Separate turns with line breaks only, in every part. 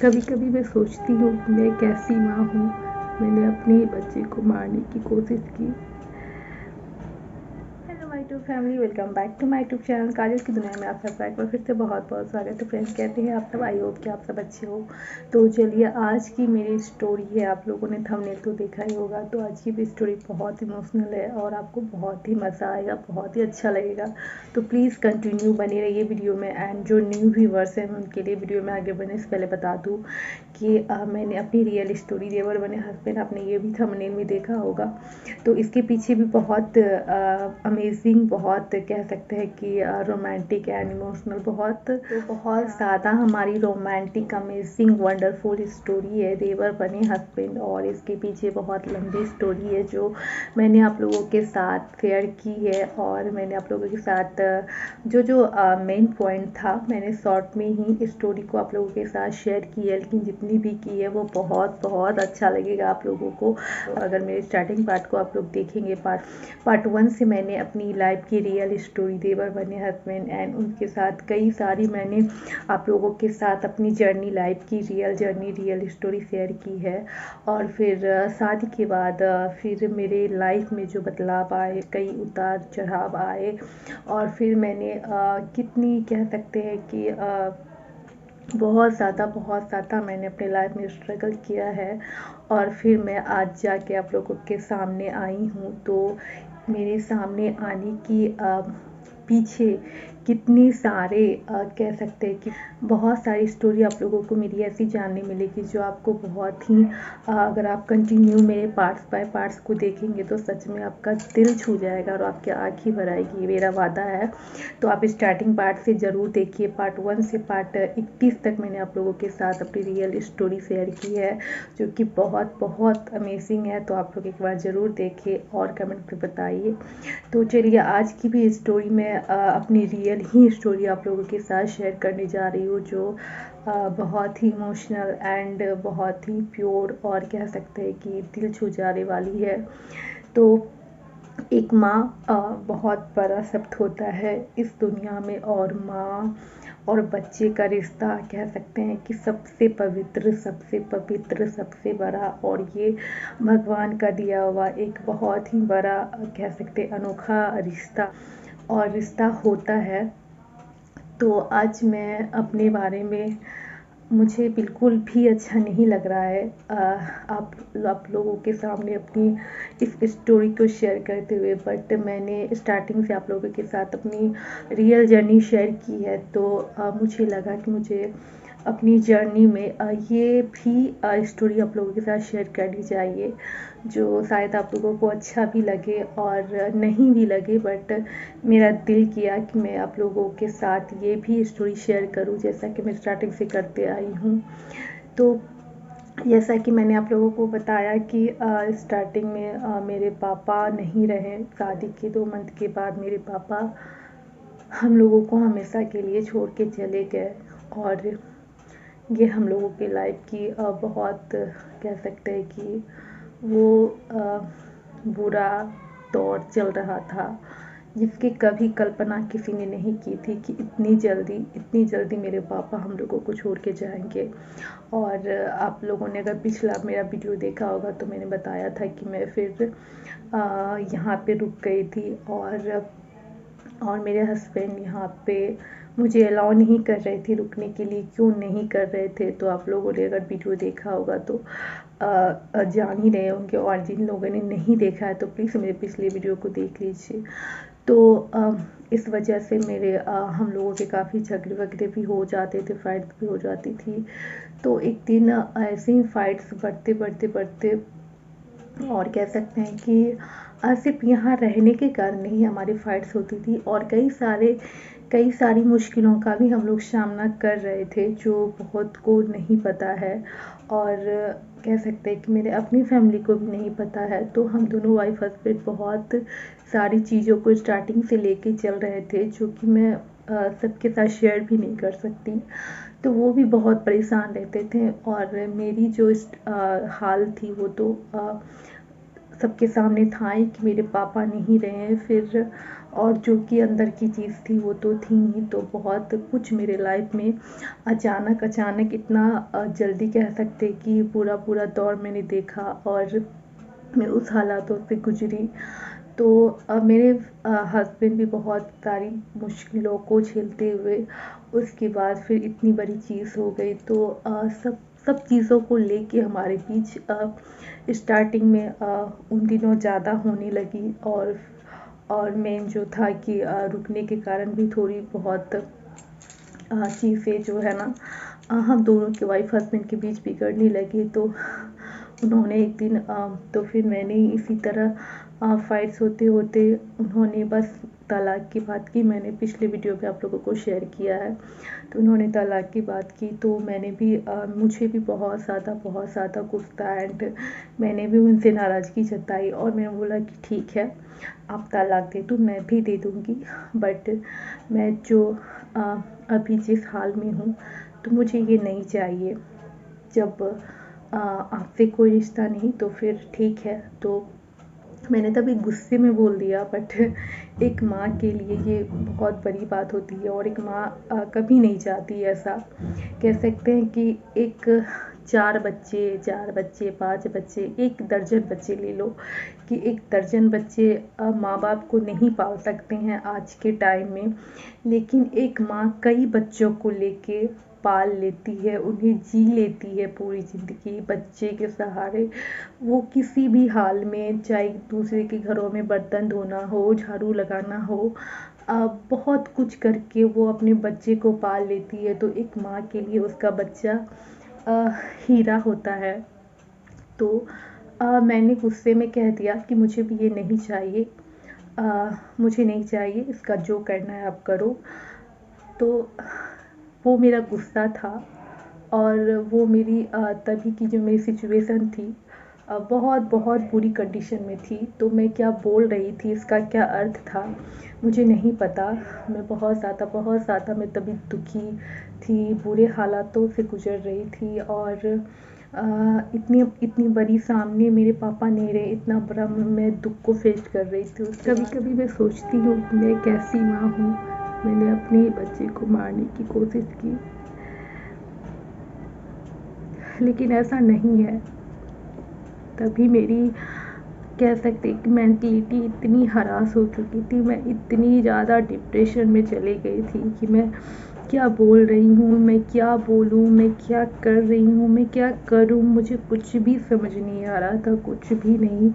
कभी कभी मैं सोचती हूँ मैं कैसी माँ हूँ। मैंने अपने ही बच्चे को मारने की कोशिश की। Hello my YouTube family, welcome back to my YouTube channel Kajal की दुनिया में आप सबका एक बार फिर से बहुत बहुत स्वागत है। फ्रेंड्स, कहते हैं आप सब, आई होप कि आप सब अच्छे हो। तो चलिए, आज की मेरी स्टोरी है, आप लोगों ने थंबनेल तो देखा ही होगा। तो आज की भी स्टोरी बहुत इमोशनल है और आपको बहुत ही मज़ा आएगा, बहुत ही अच्छा लगेगा। तो प्लीज़ कंटिन्यू बने रहिए वीडियो में। एंड जो न्यू व्यूवर्स हैं उनके लिए वीडियो में आगे बढ़ने से पहले बता दूँ कि मैंने अपनी रियल स्टोरी देवर बने हस्बैंड, आपने ये भी थंबनेल में देखा होगा। तो इसके पीछे भी बहुत अमेजिंग, बहुत कह सकते हैं कि रोमांटिक एंड इमोशनल, बहुत ज़्यादा हमारी रोमांटिक अमेजिंग वंडरफुल स्टोरी है देवर बने हस्बैंड। और इसके पीछे बहुत लंबी स्टोरी है जो मैंने आप लोगों के साथ शेयर की है। और मैंने आप लोगों के साथ जो मेन पॉइंट था, मैंने शॉर्ट में ही स्टोरी को आप लोगों के साथ शेयर की है, लेकिन जितनी भी की है वो बहुत बहुत अच्छा लगेगा आप लोगों को। अगर मेरे स्टार्टिंग पार्ट को आप लोग देखेंगे, पार्ट 1 से मैंने अपनी लाइफ की रियल स्टोरी देवर बने हस्बैंड एंड उनके साथ कई सारी मैंने आप लोगों के साथ अपनी जर्नी, लाइफ की रियल स्टोरी शेयर की है। और फिर शादी के बाद फिर मेरे लाइफ में जो बदलाव आए, कई उतार चढ़ाव आए। और फिर मैंने कितनी कह सकते हैं कि बहुत ज़्यादा मैंने अपने लाइफ में स्ट्रगल किया है। और फिर मैं आज जाके आप लोगों के सामने आई हूँ। तो मेरे सामने आने की पीछे कितनी सारे कह सकते हैं कि बहुत सारी स्टोरी आप लोगों को मेरी ऐसी जानने मिलेगी जो आपको बहुत ही अगर आप कंटिन्यू मेरे पार्ट्स बाय पार्ट्स को देखेंगे तो सच में आपका दिल छू जाएगा और आपकी आँख ही भर आएगी, मेरा वादा है। तो आप स्टार्टिंग पार्ट से ज़रूर देखिए। पार्ट 1 से पार्ट 31 तक मैंने आप लोगों के साथ अपनी रियल स्टोरी शेयर की है, जो कि बहुत बहुत अमेजिंग है। तो आप लोग एक बार ज़रूर देखिए और कमेंट में बताइए। तो चलिए, आज की भी स्टोरी में अपनी रियल ही स्टोरी आप लोगों के साथ शेयर करने जा रही हूँ, जो बहुत ही इमोशनल एंड बहुत ही प्योर और कह सकते हैं कि दिल छू जाने वाली है। तो एक माँ बहुत बड़ा शब्द होता है इस दुनिया में, और माँ और बच्चे का रिश्ता कह सकते हैं कि सबसे पवित्र, सबसे बड़ा, और ये भगवान का दिया हुआ एक बहुत ही बड़ा कह सकते अनोखा रिश्ता होता है। तो आज मैं अपने बारे में, मुझे बिल्कुल भी अच्छा नहीं लग रहा है आप लोगों के सामने अपनी इस स्टोरी को शेयर करते हुए, बट मैंने स्टार्टिंग से आप लोगों के साथ अपनी रियल जर्नी शेयर की है। तो मुझे लगा कि मुझे अपनी जर्नी में ये भी स्टोरी आप लोगों के साथ शेयर करनी चाहिए, जो शायद आप लोगों को अच्छा भी लगे और नहीं भी लगे, बट मेरा दिल किया कि मैं आप लोगों के साथ ये भी स्टोरी शेयर करूं, जैसा कि मैं स्टार्टिंग से करते आई हूं। तो जैसा कि मैंने आप लोगों को बताया कि स्टार्टिंग में मेरे पापा नहीं रहे। शादी के 2 मंथ के बाद मेरे पापा हम लोगों को हमेशा के लिए छोड़ के चले गए। और ये हम लोगों के लाइफ की बहुत कह सकते हैं कि वो बुरा दौर चल रहा था, जिसकी कभी कल्पना किसी ने नहीं की थी कि इतनी जल्दी मेरे पापा हम लोगों को छोड़ के जाएंगे। और आप लोगों ने अगर पिछला मेरा वीडियो देखा होगा तो मैंने बताया था कि मैं फिर यहाँ पे रुक गई थी। और मेरे हस्बैंड यहाँ पे मुझे अलाउ नहीं कर रहे थे रुकने के लिए। क्यों नहीं कर रहे थे, तो आप लोगों ने अगर वीडियो देखा होगा तो जान ही रहे होंगे, और जिन लोगों ने नहीं देखा है तो प्लीज़ मेरे पिछले वीडियो को देख लीजिए। तो इस वजह से मेरे हम लोगों के काफ़ी झगड़े वगड़े भी हो जाते थे, फाइट्स भी हो जाती थी। तो एक दिन ऐसे ही फाइट्स बढ़ते और कह सकते हैं कि सिर्फ यहाँ रहने के कारण ही हमारी फाइट्स होती थी, और कई सारी मुश्किलों का भी हम लोग सामना कर रहे थे, जो बहुत को नहीं पता है। और कह सकते हैं कि मेरे अपनी फैमिली को भी नहीं पता है। तो हम दोनों वाइफ हस्बैंड बहुत सारी चीज़ों को स्टार्टिंग से लेके चल रहे थे, जो कि मैं सबके साथ शेयर भी नहीं कर सकती। तो वो भी बहुत परेशान रहते थे, और मेरी जो हाल थी वो तो सबके सामने था ही कि मेरे पापा नहीं रहे हैं। फिर और जो कि अंदर की चीज़ थी वो तो थी ही। तो बहुत कुछ मेरे लाइफ में अचानक अचानक इतना जल्दी कह सकते कि पूरा पूरा दौर मैंने देखा और मैं उस हालातों से गुजरी। तो मेरे हस्बैंड भी बहुत सारी मुश्किलों को झेलते हुए उसके बाद फिर इतनी बड़ी चीज़ हो गई। तो सब सब चीज़ों को लेके हमारे बीच स्टार्टिंग में उन दिनों ज़्यादा होने लगी। और मेन जो था कि रुकने के कारण भी थोड़ी बहुत चीज़ें जो है ना हम दोनों के वाइफ हस्बैंड के बीच बिगड़ने लगी। तो उन्होंने एक दिन तो फिर मैंने इसी तरह फाइट्स होते होते उन्होंने बस तलाक की बात की। मैंने पिछले वीडियो में आप लोगों को शेयर किया है। तो उन्होंने तलाक की बात की तो मैंने भी मुझे भी बहुत ज़्यादा गुस्सा एंड मैंने भी उनसे नाराज़गी जताई और मैंने बोला कि ठीक है आप तलाक दे दो, मैं भी दे दूँगी, बट मैं जो अभी जिस हाल में हूँ तो मुझे ये नहीं चाहिए। जब आपसे कोई रिश्ता नहीं तो फिर ठीक है। तो मैंने तभी गुस्से में बोल दिया, बट एक माँ के लिए ये बहुत बड़ी बात होती है और एक माँ कभी नहीं चाहती ऐसा। कह सकते हैं कि एक 4 बच्चे 5 बच्चे 1 दर्जन बच्चे ले लो कि 1 दर्जन बच्चे माँ बाप को नहीं पाल सकते हैं आज के टाइम में, लेकिन एक माँ कई बच्चों को लेके पाल लेती है, उन्हें जी लेती है पूरी ज़िंदगी बच्चे के सहारे। वो किसी भी हाल में, चाहे दूसरे के घरों में बर्तन धोना हो, झाड़ू लगाना हो, बहुत कुछ करके वो अपने बच्चे को पाल लेती है। तो एक माँ के लिए उसका बच्चा हीरा होता है। तो मैंने गुस्से में कह दिया कि मुझे भी ये नहीं चाहिए, मुझे नहीं चाहिए, इसका जो करना है आप करो। तो वो मेरा गुस्सा था और वो मेरी तभी की जो मेरी सिचुएशन थी बहुत बहुत बुरी कंडीशन में थी। तो मैं क्या बोल रही थी, इसका क्या अर्थ था, मुझे नहीं पता। मैं बहुत ज़्यादा मैं तभी दुखी थी, बुरे हालातों से गुजर रही थी और इतनी बड़ी सामने मेरे पापा नहीं रहे, इतना बड़ा मैं दुख को फेस कर रही थी। कभी कभी मैं सोचती हूँ कि मैं कैसी माँ हूँ, मैंने अपने बच्चे को मारने की कोशिश की, लेकिन ऐसा नहीं है। तभी मेरी कह सकते कि मेंटलिटी इतनी हरास हो चुकी थी, मैं इतनी ज़्यादा डिप्रेशन में चली गई थी कि मैं क्या बोल रही हूँ, मैं क्या बोलूँ, मैं क्या कर रही हूँ, मैं क्या करूँ, मुझे कुछ भी समझ नहीं आ रहा था, कुछ भी नहीं।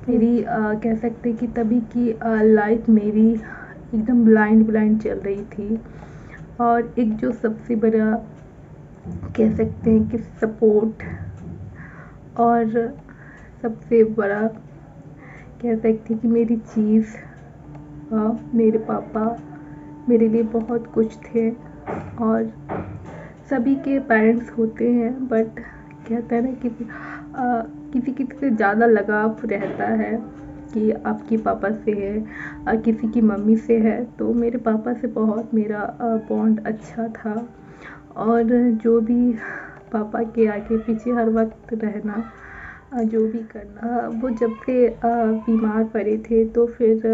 मेरी कह सकते कि तभी की लाइफ मेरी एकदम ब्लाइंड चल रही थी। और एक जो सबसे बड़ा कह सकते हैं कि सपोर्ट और सबसे बड़ा कह सकते हैं कि मेरी चीज़ मेरे पापा मेरे लिए बहुत कुछ थे। और सभी के पेरेंट्स होते हैं, बट कहते हैं ना किसी किसी से ज़्यादा लगाव रहता है कि आपके पापा से है, किसी की मम्मी से है। तो मेरे पापा से बहुत मेरा बॉन्ड अच्छा था और जो भी पापा के आगे पीछे हर वक्त रहना, जो भी करना। वो जब से बीमार पड़े थे तो फिर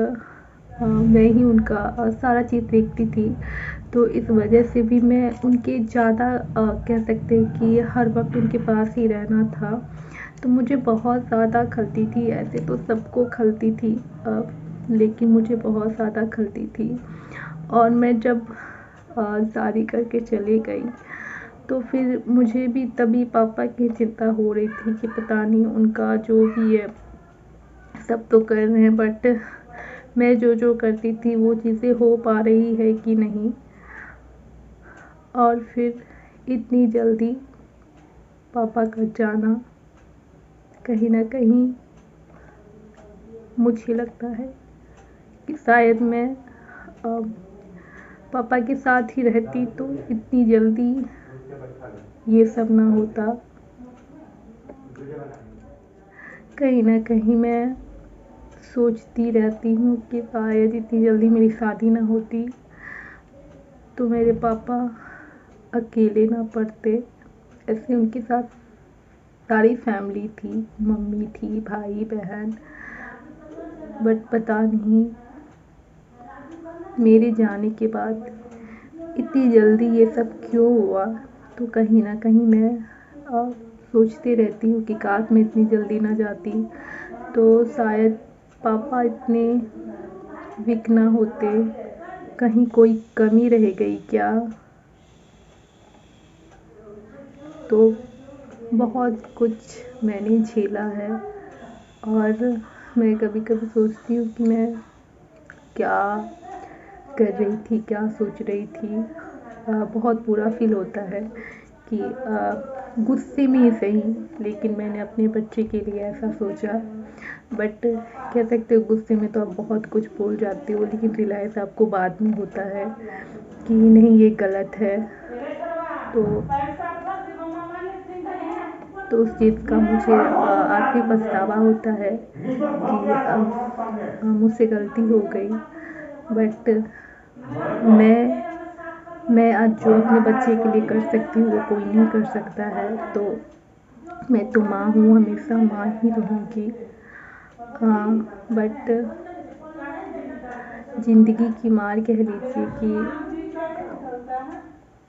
मैं ही उनका सारा चीज़ देखती थी। तो इस वजह से भी मैं उनके ज़्यादा कह सकते हैं कि हर वक्त उनके पास ही रहना था। तो मुझे बहुत ज़्यादा खलती थी, ऐसे तो सबको खलती थी लेकिन मुझे बहुत ज़्यादा खलती थी। और मैं जब शादी करके चली गई तो फिर मुझे भी तभी पापा की चिंता हो रही थी कि पता नहीं उनका जो भी है सब तो कर रहे हैं, बट मैं जो करती थी वो चीज़ें हो पा रही है कि नहीं। और फिर इतनी जल्दी पापा का जाना कहीं ना कहीं मुझे लगता है कि शायद मैं पापा के साथ ही रहती तो इतनी जल्दी ये सब ना होता। कहीं ना कहीं मैं सोचती रहती हूँ कि शायद इतनी जल्दी मेरी शादी ना होती तो मेरे पापा अकेले ना पड़ते। ऐसे उनके साथ सारी फैमिली थी, मम्मी थी, भाई बहन, बट पता नहीं मेरे जाने के बाद इतनी जल्दी ये सब क्यों हुआ। तो कहीं ना कहीं मैं सोचती रहती हूँ कि काश मैं इतनी जल्दी ना जाती, तो शायद पापा इतने वीक ना होते। कहीं कोई कमी रह गई क्या। तो बहुत कुछ मैंने झेला है और मैं कभी कभी सोचती हूँ कि मैं क्या कर रही थी, क्या सोच रही थी। बहुत बुरा फील होता है कि गुस्से में ही सही, लेकिन मैंने अपने बच्चे के लिए ऐसा सोचा। बट कह सकते हो गुस्से में तो आप बहुत कुछ बोल जाते हो, लेकिन रियलाइज़ आपको बाद में होता है कि नहीं ये गलत है। तो उस चीज़ का मुझे आज भी पछतावा होता है कि मुझसे गलती हो गई। बट मैं आज जो अपने बच्चे के लिए कर सकती हूँ वो कोई नहीं कर सकता है। तो मैं तो माँ हूँ, हमेशा माँ ही रहूँगी। बट ज़िंदगी की मार कह लीजिए कि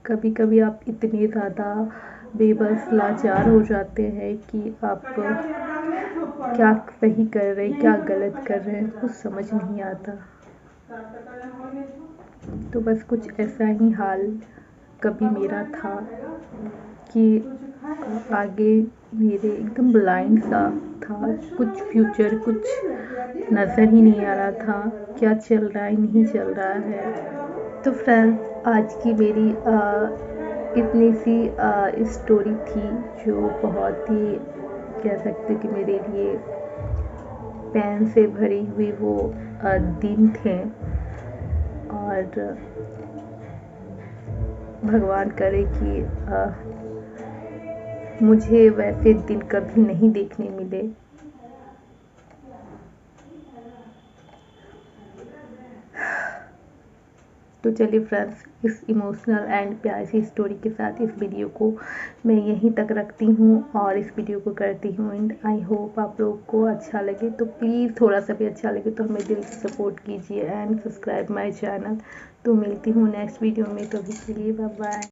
कभी कभी आप इतने ज़्यादा बेबस लाचार हो जाते हैं कि आप क्या सही कर रहे हैं क्या गलत कर रहे हैं कुछ समझ नहीं आता। तो बस कुछ ऐसा ही हाल कभी मेरा था कि आगे मेरे एकदम ब्लाइंड सा था, कुछ फ्यूचर कुछ नज़र ही नहीं आ रहा था, क्या चल रहा है नहीं चल रहा है। तो फ्रेंड्स आज की मेरी इतनी सी स्टोरी थी जो बहुत ही कह सकते कि मेरे लिए पेन से भरी हुई वो दिन थे। और भगवान करे कि मुझे वैसे दिन कभी नहीं देखने मिले। तो चलिए फ्रेंड्स, इस इमोशनल एंड प्यारी सी स्टोरी के साथ इस वीडियो को मैं यहीं तक रखती हूँ और इस वीडियो को करती हूँ एंड आई होप आप लोगों को अच्छा लगे। तो प्लीज़ थोड़ा सा भी अच्छा लगे तो हमें दिल से सपोर्ट कीजिए एंड सब्सक्राइब माय चैनल। तो मिलती हूँ नेक्स्ट वीडियो में, तो अभी के लिए बाय बाय।